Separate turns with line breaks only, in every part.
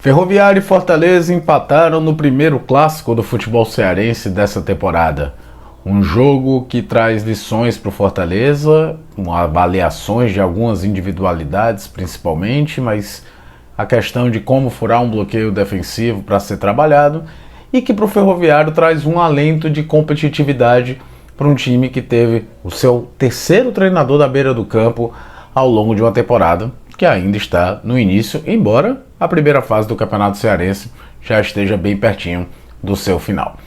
Ferroviária e Fortaleza empataram no primeiro clássico do futebol cearense dessa temporada. Um jogo que traz lições para o Fortaleza, com avaliações de algumas individualidades principalmente, mas a questão de como furar um bloqueio defensivo para ser trabalhado, e que para o Ferroviário traz um alento de competitividade para um time que teve o seu terceiro treinador da beira do campo ao longo de uma temporada que ainda está no início, embora a primeira fase do Campeonato Cearense já esteja bem pertinho do seu final.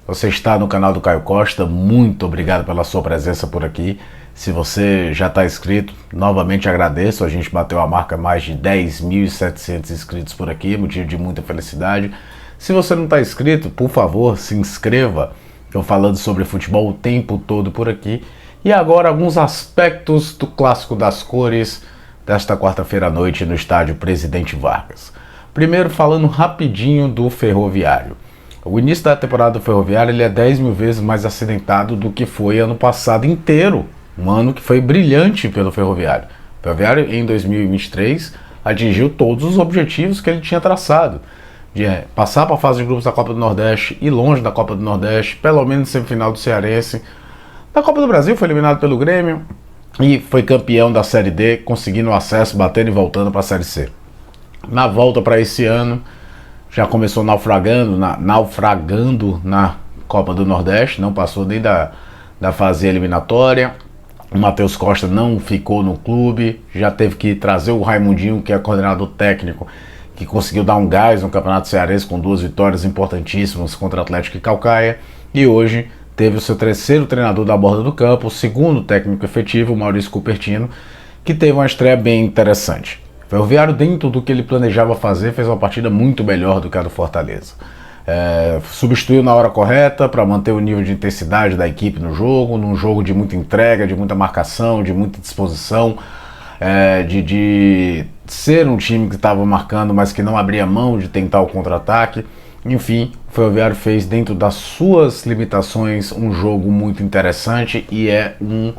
Você está no canal do Caio Costa, muito obrigado pela sua presença por aqui. Se você já está inscrito, novamente agradeço, a gente bateu a marca mais de 10.700 inscritos por aqui, motivo de muita felicidade. Se você não está inscrito, por favor, se inscreva. Estou falando sobre futebol o tempo todo por aqui. E agora alguns aspectos do Clássico das Cores desta quarta-feira à noite no estádio Presidente Vargas. Primeiro, falando rapidinho do Ferroviário. O início da temporada do Ferroviário ele é 10 mil vezes mais acidentado do que foi ano passado inteiro. Um ano que foi brilhante pelo Ferroviário. O Ferroviário, em 2023, atingiu todos os objetivos que ele tinha traçado. De passar para a fase de grupos da Copa do Nordeste e longe da Copa do Nordeste, pelo menos semifinal do Cearense. Na Copa do Brasil foi eliminado pelo Grêmio e foi campeão da Série D, conseguindo acesso, batendo e voltando para a Série C. Na volta para esse ano, já começou naufragando na Copa do Nordeste, não passou nem da fase eliminatória. O Matheus Costa não ficou no clube, já teve que trazer o Raimundinho, que é coordenador técnico, que conseguiu dar um gás no Campeonato Cearense com 2 vitórias importantíssimas contra Atlético e Caucaia, e hoje teve o seu terceiro treinador da borda do campo, o segundo técnico efetivo, o Maurício Cupertino, que teve uma estreia bem interessante. O Ferroviário, dentro do que ele planejava fazer, fez uma partida muito melhor do que a do Fortaleza. Substituiu na hora correta para manter o nível de intensidade da equipe no jogo, num jogo de muita entrega, de muita marcação, de muita disposição, de ser um time que estava marcando, mas que não abria mão de tentar o contra-ataque. Enfim, o Ferroviário fez dentro das suas limitações um jogo muito interessante e é um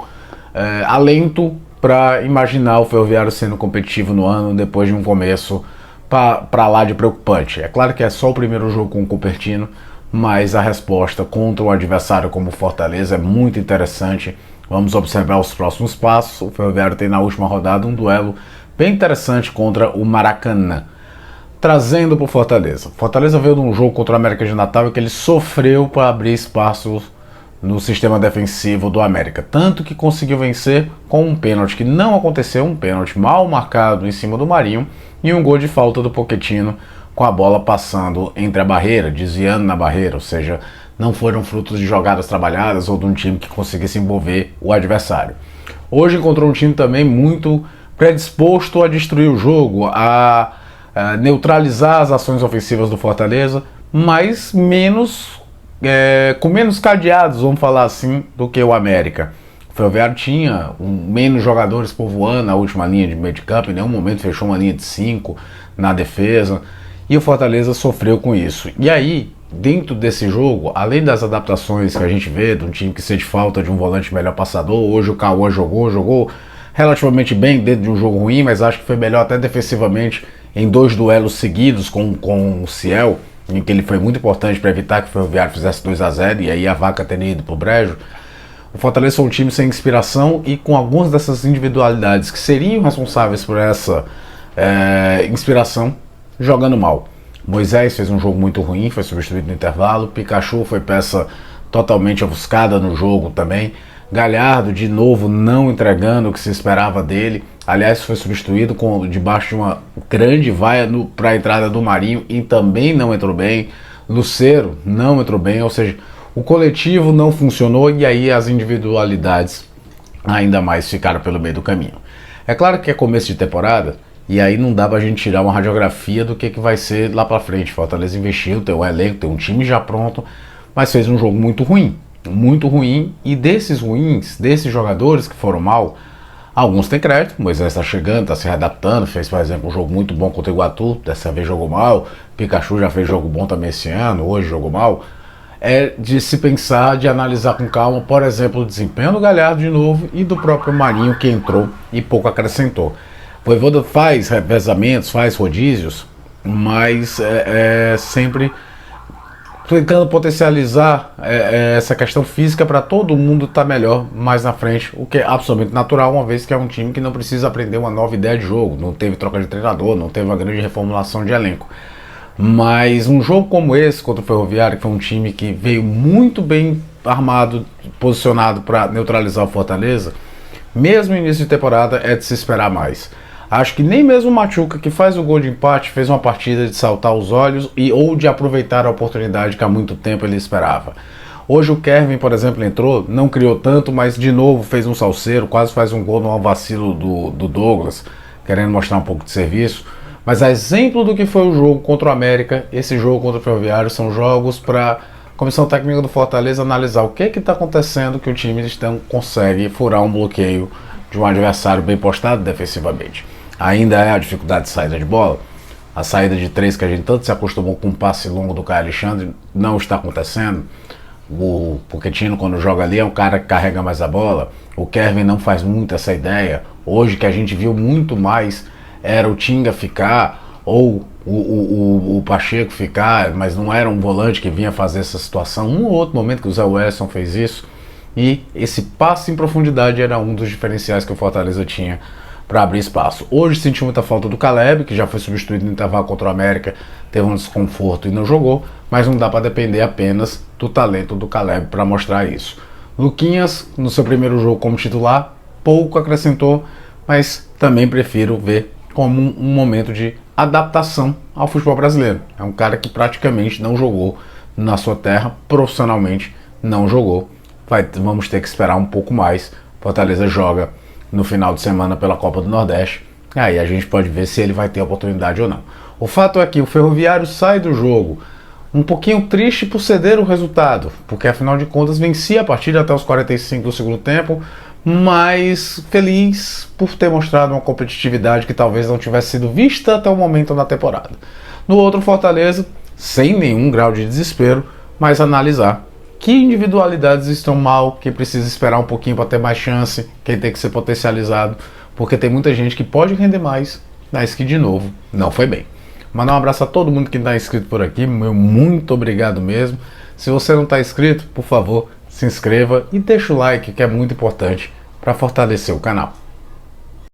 alento para imaginar o Ferroviário sendo competitivo no ano depois de um começo para lá de preocupante. É claro que é só o primeiro jogo com o Cupertino, mas a resposta contra um adversário como o Fortaleza é muito interessante. Vamos observar os próximos passos. O Ferroviário tem na última rodada um duelo bem interessante contra o Maracanã. Trazendo para o Fortaleza. Fortaleza veio de um jogo contra o América de Natal e que ele sofreu para abrir espaço no sistema defensivo do América. Tanto que conseguiu vencer com um pênalti que não aconteceu, um pênalti mal marcado em cima do Marinho e um gol de falta do Pochettino com a bola passando entre a barreira, desviando na barreira, ou seja, não foram frutos de jogadas trabalhadas ou de um time que conseguisse envolver o adversário. Hoje encontrou um time também muito predisposto a destruir o jogo, a neutralizar as ações ofensivas do Fortaleza, mas com menos cadeados, vamos falar assim, do que o América. O Ferroviário tinha menos jogadores povoando a última linha de meio de campo, em nenhum momento fechou uma linha de 5 na defesa, e o Fortaleza sofreu com isso. E aí, dentro desse jogo, além das adaptações que a gente vê, de um time que sente falta de um volante melhor passador, hoje o Cauã jogou relativamente bem dentro de um jogo ruim, mas acho que foi melhor até defensivamente em 2 duelos seguidos com o Ciel, em que ele foi muito importante para evitar que o Ferroviário fizesse 2-0 e aí a vaca teria ido para o brejo. O Fortaleza foi um time sem inspiração e com algumas dessas individualidades que seriam responsáveis por essa inspiração jogando mal. Moisés fez um jogo muito ruim, foi substituído no intervalo. Pikachu foi peça totalmente ofuscada no jogo também. Galhardo, de novo, não entregando o que se esperava dele. Aliás, foi substituído debaixo de uma grande vaia para a entrada do Marinho e também não entrou bem. Lucero não entrou bem, ou seja, o coletivo não funcionou e aí as individualidades ainda mais ficaram pelo meio do caminho. É claro que é começo de temporada e aí não dá pra gente tirar uma radiografia do que vai ser lá pra frente. Fortaleza investiu, tem um elenco, tem um time já pronto, mas fez um jogo muito ruim, e desses jogadores que foram mal, alguns têm crédito. Moisés está chegando, está se readaptando, fez, por exemplo, um jogo muito bom contra o Iguatu, dessa vez jogou mal. Pikachu já fez jogo bom também esse ano, hoje jogou mal. É de se pensar, de analisar com calma, por exemplo, o desempenho do Galhardo de novo e do próprio Marinho, que entrou e pouco acrescentou. O Voivoda faz revezamentos, faz rodízios, mas sempre tentando potencializar essa questão física para todo mundo estar melhor mais na frente, o que é absolutamente natural, uma vez que é um time que não precisa aprender uma nova ideia de jogo, não teve troca de treinador, não teve uma grande reformulação de elenco. Mas um jogo como esse contra o Ferroviário, que foi um time que veio muito bem armado, posicionado para neutralizar o Fortaleza, mesmo no início de temporada é de se esperar mais. Acho que nem mesmo o Machuca, que faz o gol de empate, fez uma partida de saltar os olhos ou de aproveitar a oportunidade que há muito tempo ele esperava. Hoje o Kevin, por exemplo, entrou, não criou tanto, mas de novo fez um salseiro, quase faz um gol no vacilo do Douglas, querendo mostrar um pouco de serviço. Mas a exemplo do que foi o jogo contra o América, esse jogo contra o Ferroviário são jogos para a comissão técnica do Fortaleza analisar o que está acontecendo que o time consegue furar um bloqueio de um adversário bem postado defensivamente. Ainda é a dificuldade de saída de bola. A saída de 3 que a gente tanto se acostumou com um passe longo do Caio Alexandre não está acontecendo. O Pochettino, quando joga ali, é um cara que carrega mais a bola. O Kevin não faz muito essa ideia. Hoje que a gente viu muito mais era o Tinga ficar ou o Pacheco ficar, mas não era um volante que vinha fazer essa situação. Um ou outro momento que o Zé Wellison fez isso. E esse passe em profundidade era um dos diferenciais que o Fortaleza tinha para abrir espaço. Hoje senti muita falta do Caleb, que já foi substituído no intervalo contra o América, teve um desconforto e não jogou, mas não dá para depender apenas do talento do Caleb para mostrar isso. Luquinhas, no seu primeiro jogo como titular, pouco acrescentou, mas também prefiro ver como um momento de adaptação ao futebol brasileiro. É um cara que praticamente não jogou na sua terra, profissionalmente não jogou. Vamos ter que esperar um pouco mais. Fortaleza joga no final de semana pela Copa do Nordeste. Aí a gente pode ver se ele vai ter oportunidade ou não. O fato é que o Ferroviário sai do jogo um pouquinho triste por ceder o resultado, porque afinal de contas vencia a partida até os 45 do segundo tempo, mas feliz por ter mostrado uma competitividade que talvez não tivesse sido vista até o momento na temporada. No outro Fortaleza, sem nenhum grau de desespero, mas analisar que individualidades estão mal, que precisa esperar um pouquinho para ter mais chance, quem tem que ser potencializado, porque tem muita gente que pode render mais, mas que de novo não foi bem. Mandar um abraço a todo mundo que está inscrito por aqui, meu muito obrigado mesmo. Se você não está inscrito, por favor, se inscreva e deixa o like, que é muito importante para fortalecer o canal.